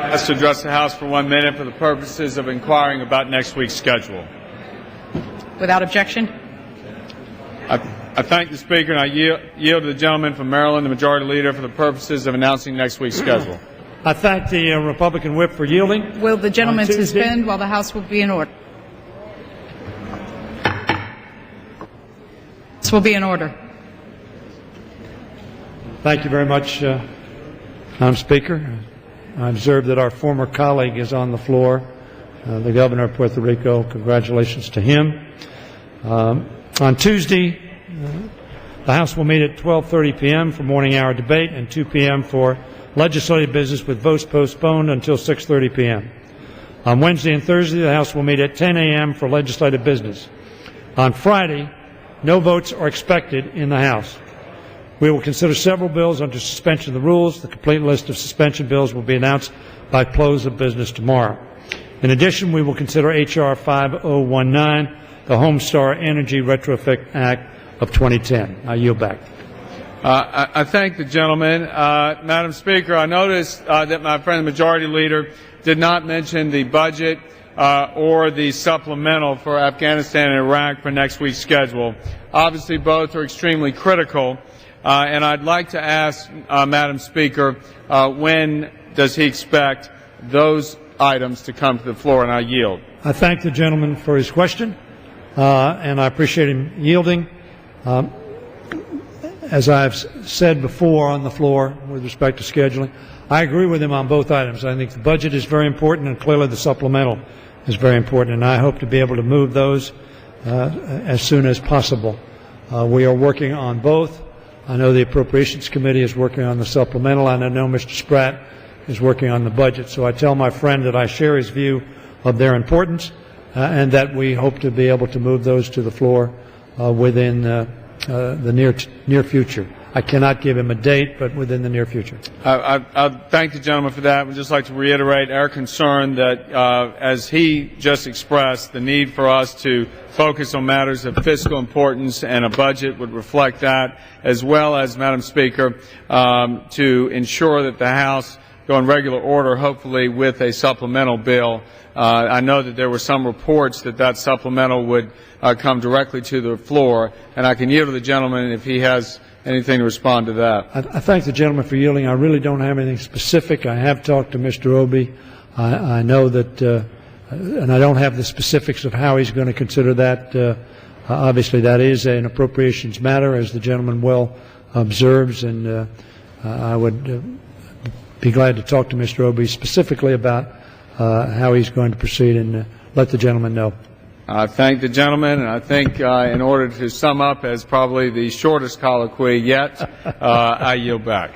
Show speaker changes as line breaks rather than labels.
Asked to address the House for 1 minute for the purposes of inquiring about next week's schedule.
Without objection.
I thank the Speaker, and I yield to the gentleman from Maryland, the Majority Leader, for the purposes of announcing next week's schedule.
I thank the Republican Whip for yielding.
Will the gentleman suspend while the House will be in order? This will be in order.
Thank you very much, Madam Speaker. I observe that our former colleague is on the floor, the Governor of Puerto Rico. Congratulations to him. On Tuesday, the House will meet at 12:30 p.m. for morning hour debate and 2 p.m. for legislative business, with votes postponed until 6:30 p.m. On Wednesday and Thursday, the House will meet at 10 a.m. for legislative business. On Friday, no votes are expected in the House. We will consider several bills under suspension of the rules. The complete list of suspension bills will be announced by close of business tomorrow. In addition, we will consider H.R. 5019, the Homestar Energy Retrofit Act of 2010. I yield back.
I thank the gentleman. Madam Speaker, I noticed that my friend the Majority Leader did not mention the budget or the supplemental for Afghanistan and Iraq for next week's schedule. Obviously, both are extremely critical. And I'd like to ask, Madam Speaker, when does he expect those items to come to the floor, and I yield.
I thank the gentleman for his question, and I appreciate him yielding. As I've said before on the floor with respect to scheduling, I agree with him on both items. I think the budget is very important, and clearly the supplemental is very important, and I hope to be able to move those as soon as possible. We are working on both. I know the Appropriations Committee is working on the supplemental, and I know Mr. Spratt is working on the budget. So I tell my friend that I share his view of their importance and that we hope to be able to move those to the floor within the near future. I cannot give him a date, but within the near future.
I thank the gentleman for that. I would just like to reiterate our concern that, as he just expressed, the need for us to focus on matters of fiscal importance, and a budget would reflect that, as well as, Madam Speaker, to ensure that the House go in regular order, hopefully with a supplemental bill. I know that there were some reports that that supplemental would come directly to the floor, and I can yield to the gentleman if he has anything to respond to that.
I thank the gentleman for yielding. I really don't have anything specific. I have talked to Mr. Obi. I know that, and I don't have the specifics of how he's going to consider that. Obviously, that is an appropriations matter, as the gentleman well observes, and I would be glad to talk to Mr. Obi specifically about how he's going to proceed, and let the gentleman know.
I thank the gentleman, and I think in order to sum up as probably the shortest colloquy yet, I yield back.